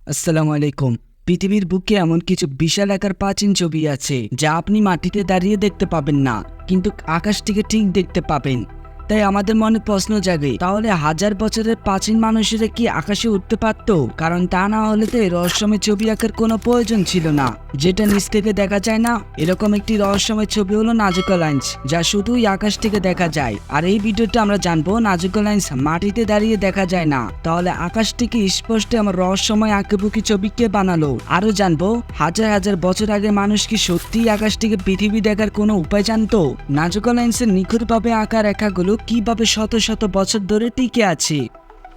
আসসালামু আলাইকুম। পৃথিবীর বুকে এমন কিছু বিশাল আকার প্রাচীন ছবি আছে যা আপনি মাটিতে দাঁড়িয়ে দেখতে পাবেন না, কিন্তু আকাশ থেকে ঠিক দেখতে পাবেন। তাই আমাদের মনে প্রশ্ন জাগে, তাহলে হাজার বছরের প্রাচীন মানুষেরা কি আকাশে উঠতে পারত? কারণ তা না হলে তো এই রহস্যময় ছবি আঁকার কোনো প্রয়োজন ছিল না, যেটা নিচ থেকে দেখা যায় না। এরকম একটি রহস্যময় ছবি হলো নাজুকা লাইন্স, যা শুধুই আকাশ থেকে দেখা যায়। আর এই ভিডিওতে আমরা জানবো নাজুকা লাইন্স মাটিতে দাঁড়িয়ে দেখা যায় না, তাহলে আকাশ থেকে স্পষ্ট আমার রহস্যময় আঁকিবুকি ছবি কে বানালো। আরো জানবো হাজার হাজার বছর আগে মানুষ কি সত্যিই আকাশ থেকে পৃথিবী দেখার কোনো উপায় জানতো? নাজুকা লাইন্সের নিখুঁতভাবে আঁকা রেখাগুলো কিভাবে শত শত বছর ধরে টিকে আছে,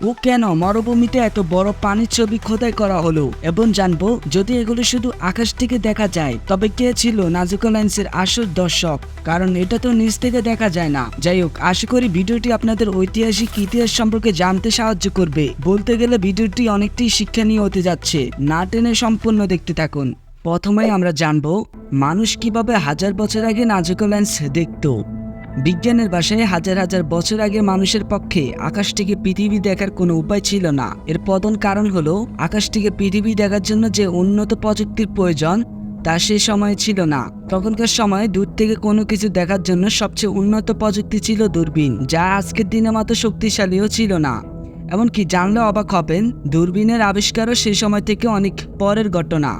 ও কেন মরুভূমিতে এত বড় পানির ছবি খোদাই করা হলো, এবং জানবো যদি এগুলো শুধু আকাশ থেকে দেখা যায় তবে কে ছিল নাজুকা লাইন্সের আসল দর্শক, কারণ এটা তো নিচ থেকে দেখা যায় না। যাই হোক, আশা করি ভিডিওটি আপনাদের ঐতিহাসিক ইতিহাস সম্পর্কে জানতে সাহায্য করবে। বলতে গেলে ভিডিওটি অনেকটাই শিক্ষণীয় হতে যাচ্ছে, না টেনে সম্পূর্ণ দেখতে থাকুন। প্রথমেই আমরা জানবো মানুষ কিভাবে হাজার বছর আগে নাজুকা লাইন্স দেখতো। বিজ্ঞানের ভাষায় হাজার হাজার বছর আগে মানুষের পক্ষে আকাশ থেকে পৃথিবী দেখার কোনো উপায় ছিল না। এর প্রধান কারণ হলো আকাশ থেকে পৃথিবী দেখার জন্য যে উন্নত প্রযুক্তির প্রয়োজন তা সে সময়ে ছিল না। তখনকার সময়ে দূর থেকে কোনো কিছু দেখার জন্য সবচেয়ে উন্নত প্রযুক্তি ছিল দূরবীন, যা আজকের দিনের মতো শক্তিশালীও ছিল না। এমনকি জানলে অবাক হবেন, দূরবীনের আবিষ্কারও সেই সময় থেকে অনেক পরের ঘটনা,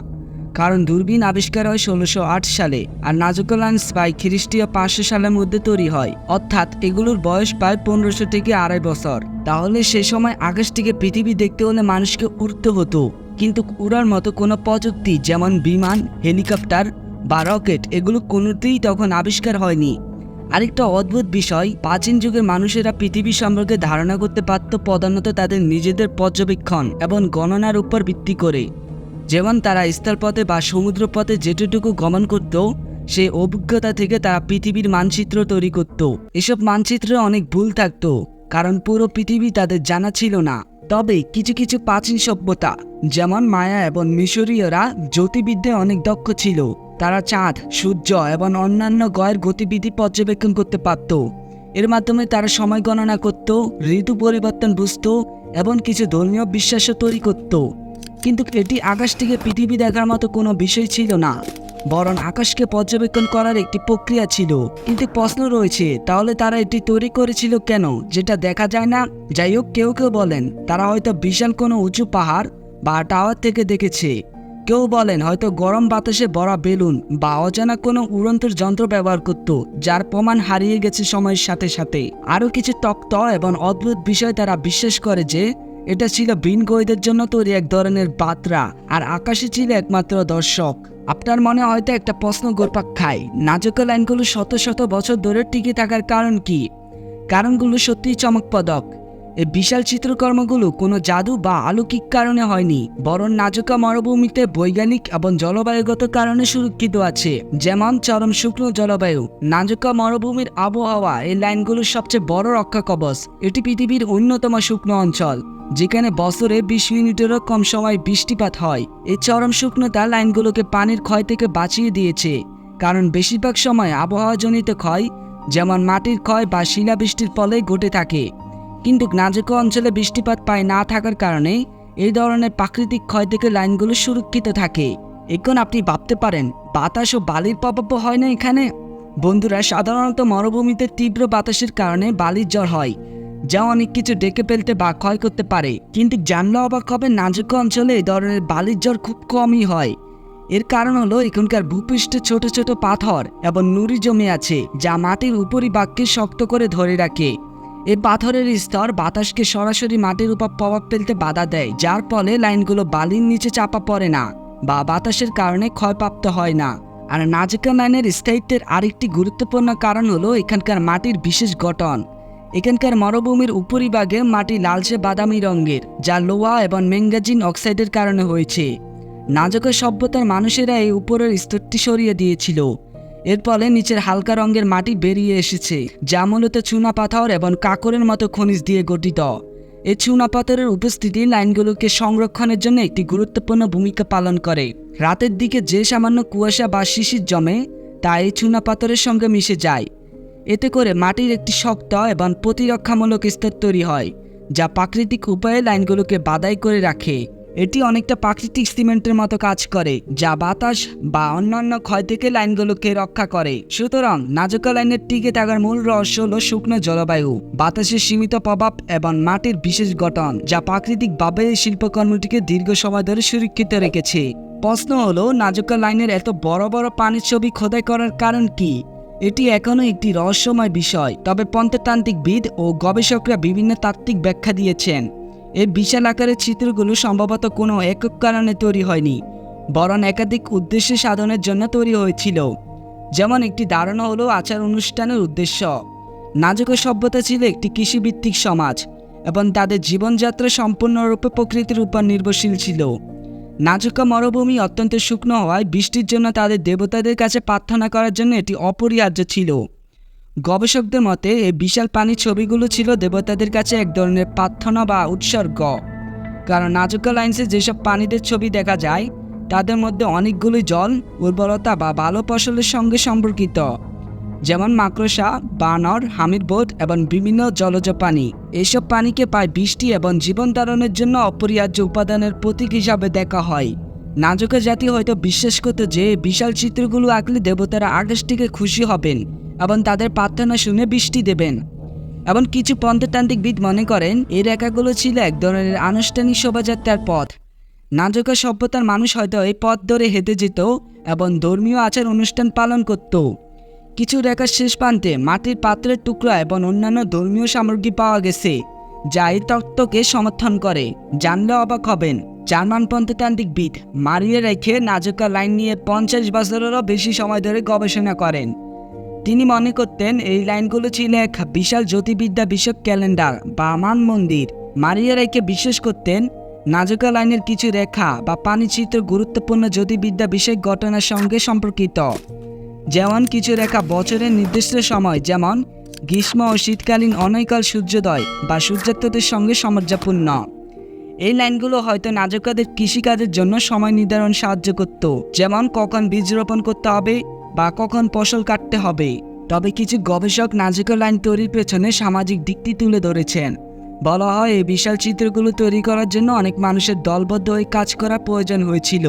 কারণ দূরবীন আবিষ্কার হয় 1608 সালে আর নাজুকা লাইন্স প্রায় খ্রিস্টীয় 500 সালের মধ্যে তৈরি হয়, অর্থাৎ এগুলোর বয়স প্রায় 1500 থেকে 2.5 বছর। তাহলে সে সময় আকাশ থেকে পৃথিবী দেখতে হলে মানুষকে উড়তে হতো, কিন্তু উড়ার মতো কোনো প্রযুক্তি যেমন বিমান, হেলিকপ্টার বা রকেট এগুলো কোনোটিই তখন আবিষ্কার হয়নি। আরেকটা অদ্ভুত বিষয়, প্রাচীন যুগের মানুষেরা পৃথিবী সম্পর্কে ধারণা করতে পারত প্রধানত তাদের নিজেদের পর্যবেক্ষণ এবং গণনার উপর ভিত্তি করে। যেমন তারা স্থলপথে বা সমুদ্রপথে যেটুকু গমন করত, সেই অভিজ্ঞতা থেকে তারা পৃথিবীর মানচিত্র তৈরি করত। এসব মানচিত্রে অনেক ভুল থাকত, কারণ পুরো পৃথিবী তাদের জানা ছিল না। তবে কিছু কিছু প্রাচীন সভ্যতা যেমন মায়া এবং মিশরীয়রা জ্যোতির্বিদ্যায় অনেক দক্ষ ছিল। তারা চাঁদ, সূর্য এবং অন্যান্য গ্রহের গতিবিধি পর্যবেক্ষণ করতে পারত। এর মাধ্যমে তারা সময় গণনা করত, ঋতু পরিবর্তন বুঝত এবং কিছু ধর্মীয় বিশ্বাসও তৈরি করত। কিন্তু এটি আকাশ থেকে পৃথিবী দেখার মতো কোনো বিষয় ছিল না, বরং আকাশকে পর্যবেক্ষণ করার একটি প্রক্রিয়া ছিল। কিন্তু প্রশ্ন রয়েছে, তাহলে তারা এটি তৈরি করেছিল কেন, যেটা দেখা যায় না? যাই হোক, কেউ কেউ বলেন তারা হয়তো বিশাল কোনো উঁচু পাহাড় বা টাওয়ার থেকে দেখেছে। কেউ বলেন হয়তো গরম বাতাসে ভরা বেলুন বা অজানা কোনো উড়ন্ত যন্ত্র ব্যবহার করত, যার প্রমাণ হারিয়ে গেছে সময়ের সাথে সাথে। আরও কিছু তত্ত্ব এবং অদ্ভুত বিষয় তারা বিশ্বাস করে যে এটা ছিল বিন গ্রহীদের জন্য তৈরি এক ধরনের বার্তা, আর আকাশে ছিল একমাত্র দর্শক। আপনার মনে হয়তো একটা প্রশ্ন ঘুরপাক খায়, নাজুকা লাইনগুলো শত শত বছর ধরে টিকে থাকার কারণ কি? কারণগুলো সত্যিই চমকপ্রদ। এই বিশাল চিত্রকর্মগুলো কোনো জাদু বা অলৌকিক কারণে হয়নি, বরং নাজুকা মরুভূমিতে বৈজ্ঞানিক এবং জলবায়ুগত কারণে সুরক্ষিত আছে। যেমন চরম শুকনো জলবায়ু, নাজুকা মরুভূমির আবহাওয়া এই লাইনগুলোর সবচেয়ে বড় রক্ষা কবচ। এটি পৃথিবীর অন্যতম শুকনো অঞ্চল, যেখানে বছরে 20 মিনিটেরও কম সময় বৃষ্টিপাত হয়। এই চরম শুকনোতা লাইনগুলোকে পানির ক্ষয় থেকে বাঁচিয়ে দিয়েছে, কারণ বেশিরভাগ সময় আবহাওয়াজনিত ক্ষয় যেমন মাটির ক্ষয় বা শিলাবৃষ্টির ফলে ঘটে থাকে। কিন্তু নাজুকা অঞ্চলে বৃষ্টিপাত পায় না থাকার কারণে এই ধরনের প্রাকৃতিক ক্ষয় থেকে লাইনগুলো সুরক্ষিত থাকে। এখন আপনি ভাবতে পারেন, বাতাস ও বালির প্রভাব হয় না এখানে? বন্ধুরা, সাধারণত মরুভূমিতে তীব্র বাতাসের কারণে বালির জ্বর হয়, যা অনেক কিছু ডেকে ফেলতে বা ক্ষয় করতে পারে। কিন্তু জানলে অবাক হবে, নাজুকা অঞ্চলে এই ধরনের বালির জ্বর খুব কমই হয়। এর কারণ হলো এখানকার ভূপৃষ্ঠে ছোট ছোট পাথর এবং নুড়ি জমে আছে, যা মাটির উপরিভাগকে শক্ত করে ধরে রাখে। এই পাথরের স্তর বাতাসকে সরাসরি মাটির উপর প্রভাব ফেলতে বাধা দেয়, যার ফলে লাইনগুলো বালির নিচে চাপা পড়ে না বা বাতাসের কারণে ক্ষয়প্রাপ্ত হয় না। আর নাজুকা লাইনের স্থায়িত্বের আরেকটি গুরুত্বপূর্ণ কারণ হলো এখানকার মাটির বিশেষ গঠন। এখানকার মরুভূমির উপরিভাগে মাটি লালচে বাদামি রঙের, যা লোহা এবং ম্যাঙ্গাজিন অক্সাইডের কারণে হয়েছে। নাজুকা সভ্যতার মানুষেরা এই উপরের স্তরটি সরিয়ে দিয়েছিল, এর ফলে নিচের হালকা রঙের মাটি বেরিয়ে এসেছে, যা মূলত চুনা পাথর এবং কাঁকরের মতো খনিজ দিয়ে গঠিত। এই চুনা পাথরের উপস্থিতি লাইনগুলোকে সংরক্ষণের জন্য একটি গুরুত্বপূর্ণ ভূমিকা পালন করে। রাতের দিকে যে সামান্য কুয়াশা বা শিশির জমে তা এই চুনা পাথরের সঙ্গে মিশে যায়। এতে করে মাটির একটি শক্ত এবং প্রতিরক্ষামূলক স্তর তৈরি হয়, যা প্রাকৃতিক উপায়ে লাইনগুলোকে বাধাই করে রাখে। এটি অনেকটা প্রাকৃতিক সিমেন্টের মতো কাজ করে, যা বাতাস বা অন্যান্য ক্ষয় থেকে লাইনগুলোকে রক্ষা করে। সুতরাং নাজুকা লাইনের টিকে থাকার মূল রহস্য হলো শুকনো জলবায়ু, বাতাসের সীমিত প্রভাব এবং মাটির বিশেষ গঠন, যা প্রাকৃতিকভাবে এই শিল্পকর্মটিকে দীর্ঘ সময় ধরে সুরক্ষিত রেখেছে। প্রশ্ন হলো, নাজুকা লাইনের এত বড় বড় পানির ছবি খোদাই করার কারণ কি? এটি এখনও একটি রহস্যময় বিষয়, তবে প্রত্নতাত্ত্বিকবিদ ও গবেষকরা বিভিন্ন তাত্ত্বিক ব্যাখ্যা দিয়েছেন। এই বিশাল আকারের চিত্রগুলো সম্ভবত কোনো একক কারণে তৈরি হয়নি, বরং একাধিক উদ্দেশ্য সাধনের জন্য তৈরি হয়েছিল। যেমন একটি ধারণা হলো আচার অনুষ্ঠানের উদ্দেশ্য। নাজুকা সভ্যতা ছিল একটি কৃষিভিত্তিক সমাজ এবং তাদের জীবনযাত্রা সম্পূর্ণরূপে প্রকৃতির উপর নির্ভরশীল ছিল। নাজুকা মরুভূমি অত্যন্ত শুকনো হওয়ায় বৃষ্টির জন্য তাদের দেবতাদের কাছে প্রার্থনা করার জন্য এটি অপরিহার্য ছিল। গবেষকদের মতে এই বিশাল পানির ছবিগুলো ছিল দেবতাদের কাছে এক ধরনের প্রার্থনা বা উৎসর্গ, কারণ নাজুকা লাইন্সে যেসব পানিদের ছবি দেখা যায় তাদের মধ্যে অনেকগুলোই জল, উর্বরতা বা ভালো ফসলের সঙ্গে সম্পর্কিত, যেমন মাকড়সা, বানর, হামিরবোট এবং বিভিন্ন জলজ প্রাণী। এসব পানিকে পায় বৃষ্টি এবং জীবন ধারণের জন্য অপরিহার্য উপাদানের প্রতীক হিসাবে দেখা হয়। নাজুকা জাতি হয়তো বিশ্বাস করত যে বিশাল চিত্রগুলো আঁকলে দেবতারা আকাশ থেকে খুশি হবেন এবং তাদের প্রার্থনা শুনে বৃষ্টি দেবেন। এবং কিছু প্রত্নতাত্ত্বিকবিদ মনে করেন এই রেখাগুলো ছিল এক ধরনের আনুষ্ঠানিক শোভাযাত্রার পথ। নাজুকা সভ্যতার মানুষ হয়তো এই পথ ধরে হেঁটে যেত এবং ধর্মীয় আচার অনুষ্ঠান পালন করত। কিছু রেখার শেষ প্রান্তে মাটির পাত্রের টুকরা এবং অন্যান্য ধর্মীয় সামগ্রী পাওয়া গেছে, যা এই তত্ত্বকে সমর্থন করে। জানলে অবাক হবেন, জার্মান প্রত্নতাত্ত্বিকবিদ মারিয়া রেখে নাজুকা লাইন নিয়ে 50 বছরেরও বেশি সময় ধরে গবেষণা করেন। তিনি মনে করতেন এই লাইনগুলো ছিল এক বিশাল জ্যোতির্বিদ্যা বিষয়ক ক্যালেন্ডার বা মান মন্দির। মারিয়া রেখে বিশ্বাস করতেন নাজুকা লাইনের কিছু রেখা বা পানিচিত্র গুরুত্বপূর্ণ জ্যোতির্বিদ্যা বিষয়ক ঘটনার সঙ্গে সম্পর্কিত। যেমন কিছু রেখা বছরের নির্দিষ্ট সময়, যেমন গ্রীষ্ম ও শীতকালীন অনৈকাল সূর্যোদয় বা সূর্যাস্তদের সঙ্গে সামঞ্জস্যপূর্ণ। এই লাইনগুলো হয়তো নাজুকাদের কৃষিকাজের জন্য সময় নির্ধারণ সাহায্য করত, যেমন কখন বীজ রোপণ করতে হবে বা কখন ফসল কাটতে হবে। তবে কিছু গবেষক নাজুকা লাইন তৈরির পেছনে সামাজিক দিকটি তুলে ধরেছেন। বলা হয় এই বিশাল চিত্রগুলো তৈরি করার জন্য অনেক মানুষের দলবদ্ধ হয়ে কাজ করা প্রয়োজন হয়েছিল।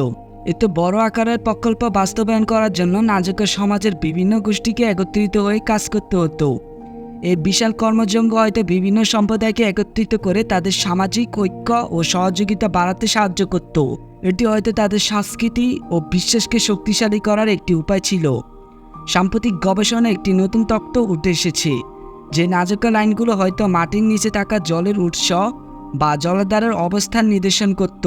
এত বড় আকারের প্রকল্প বাস্তবায়ন করার জন্য নাজুকা সমাজের বিভিন্ন গোষ্ঠীকে একত্রিত হয়ে কাজ করতে হতো। এই বিশাল কর্মযজ্ঞ হয়তো বিভিন্ন সম্প্রদায়কে একত্রিত করে তাদের সামাজিক ঐক্য ও সহযোগিতা বাড়াতে সাহায্য করত। এটি হয়তো তাদের সংস্কৃতি ও বিশ্বাসকে শক্তিশালী করার একটি উপায় ছিল। সাম্প্রতিক গবেষণায় একটি নতুন তত্ত্ব উঠে এসেছে যে নাজুকা লাইনগুলো হয়তো মাটির নিচে থাকা জলের উৎস বা জলাধারের অবস্থান নির্দেশন করত।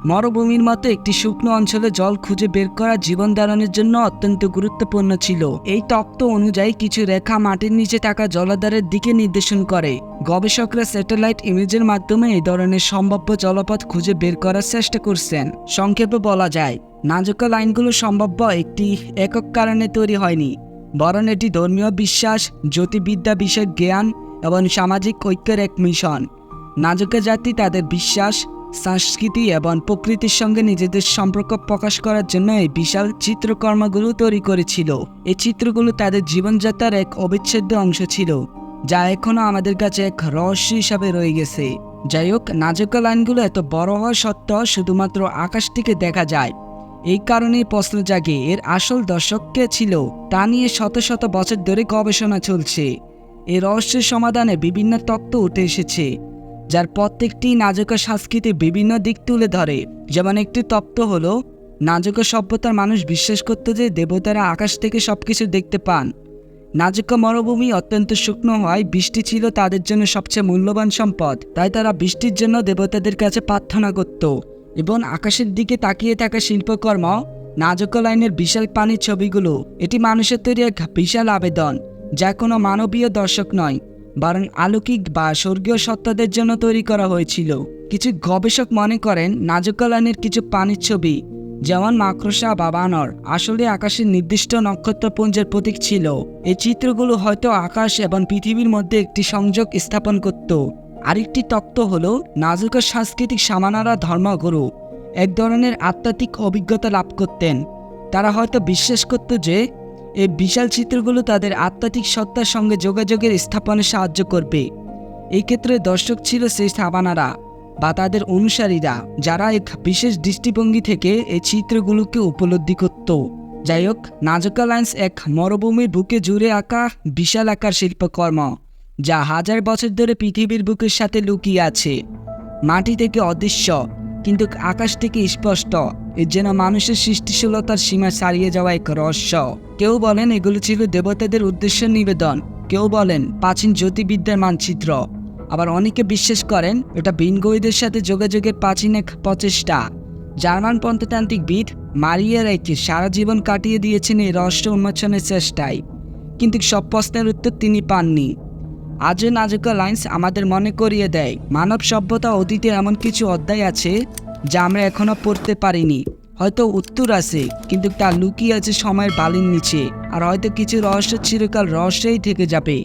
মরুভূমির মতো একটি শুকনো অঞ্চলে জল খুঁজে বের করা জীবন ধারণের জন্য অত্যন্ত গুরুত্বপূর্ণ ছিল। এই তত্ত্ব অনুযায়ী কিছু রেখা মাটির নিচে থাকা জলাধারের দিকে নির্দেশন করে। গবেষকরা স্যাটেলাইট ইমেজের মাধ্যমে এই ধরনের সম্ভাব্য জলপথ খুঁজে বের করার চেষ্টা করছেন। সংক্ষেপে বলা যায়, নাজুকা লাইনগুলো সম্ভাব্য একটি একক কারণে তৈরি হয়নি, বরং এটি ধর্মীয় বিশ্বাস, জ্যোতির্বিদ্যা বিষয়ক জ্ঞান এবং সামাজিক ঐক্যের এক মিশন। নাজুকা জাতি তাদের বিশ্বাস, সংস্কৃতি এবং প্রকৃতির সঙ্গে নিজেদের সম্পর্ক প্রকাশ করার জন্য এই বিশাল চিত্রকর্মগুলো তৈরি করেছিল। এই চিত্রগুলো তাদের জীবনযাত্রার এক অবিচ্ছেদ্য অংশ ছিল, যা এখনও আমাদের কাছে এক রহস্য হিসাবে রয়ে গেছে। যাই হোক, নাজুকা লাইনগুলো এত বড় হওয়া সত্ত্বেও শুধুমাত্র আকাশ থেকে দেখা যায়। এই কারণেই প্রশ্ন জাগে, এর আসল দর্শক কে ছিল? তা নিয়ে শত শত বছর ধরে গবেষণা চলছে। এই রহস্যের সমাধানে বিভিন্ন তত্ত্ব উঠে এসেছে, যার প্রত্যেকটি নাজুকা সংস্কৃতির বিভিন্ন দিক তুলে ধরে। যেমন একটি তত্ত্ব হলো, নাজুকা সভ্যতার মানুষ বিশ্বাস করত যে দেবতারা আকাশ থেকে সবকিছু দেখতে পান। নাজুকা মরুভূমি অত্যন্ত শুকনো হওয়ায় বৃষ্টি ছিল তাদের জন্য সবচেয়ে মূল্যবান সম্পদ, তাই তারা বৃষ্টির জন্য দেবতাদের কাছে প্রার্থনা করত। এবং আকাশের দিকে তাকিয়ে থাকা শিল্পকর্ম, নাজুকা লাইনের বিশাল পানির ছবিগুলো, এটি মানুষের তৈরি এক বিশাল আবেদন, যা কোনো মানবীয় দর্শক নয়, বরং অলৌকিক বা স্বর্গীয় সত্তাদের জন্য তৈরি করা হয়েছিল। কিছু গবেষক মনে করেন নাজুকা লাইনের কিছু পানির ছবি, যেমন মাকড়সা বা বানর, আসলে আকাশের নির্দিষ্ট নক্ষত্রপুঞ্জের প্রতীক ছিল। এই চিত্রগুলো হয়তো আকাশ এবং পৃথিবীর মধ্যে একটি সংযোগ স্থাপন করত। আরেকটি তত্ত্ব হলো, নাজুকা সাংস্কৃতিক শামানারা ধর্মগুরু এক ধরনের আধ্যাত্মিক অভিজ্ঞতা লাভ করতেন। তারা হয়তো বিশ্বাস করত যে এই বিশাল চিত্রগুলো তাদের আধ্যাত্মিক সত্তার সঙ্গে যোগাযোগের স্থাপনে সাহায্য করবে। এই ক্ষেত্রে দর্শক ছিল সেই শামানারা। বা তাদের অনুসারীরা, যারা এক বিশেষ দৃষ্টিভঙ্গি থেকে এই চিত্রগুলোকে উপলব্ধি করত। যাই হোক, নাজকা লাইন্স এক মরুভূমির বুকে জুড়ে আঁকা বিশাল আকার শিল্পকর্ম, যা হাজার বছর ধরে পৃথিবীর বুকের সাথে লুকিয়ে আছে। মাটি থেকে অদৃশ্য কিন্তু আকাশ থেকে স্পষ্ট, এর যেন মানুষের সৃষ্টিশীলতার সীমা ছাড়িয়ে যাওয়া এক রহস্য। কেউ বলেন এগুলো ছিল দেবতাদের উদ্দেশ্য নিবেদন, কেউ বলেন প্রাচীন জ্যোতির্বিদ্যার মানচিত্র, আবার অনেকে বিশ্বাস করেন এটা ভিনগ্রহীদের সাথে যোগাযোগের প্রাচীন এক প্রচেষ্টা। জার্মান প্রত্নতান্ত্রিকবিদ মারিয়া রাইকে সারা জীবন কাটিয়ে দিয়েছেন এই রহস্য উন্মোচনের চেষ্টায়, কিন্তু সব প্রশ্নের উত্তর তিনি পাননি। আজও নাজকা লাইন্স আমাদের মনে করিয়ে দেয়, মানব সভ্যতা অতীতে এমন কিছু অধ্যায় আছে যা আমরা এখনো পড়তে পারিনি। হয়তো উত্তর আছে, কিন্তু তা লুকিয়ে আছে সময়ের বালির নিচে, আর হয়তো কিছু রহস্য চিরকাল রহস্যই থেকে যাবে।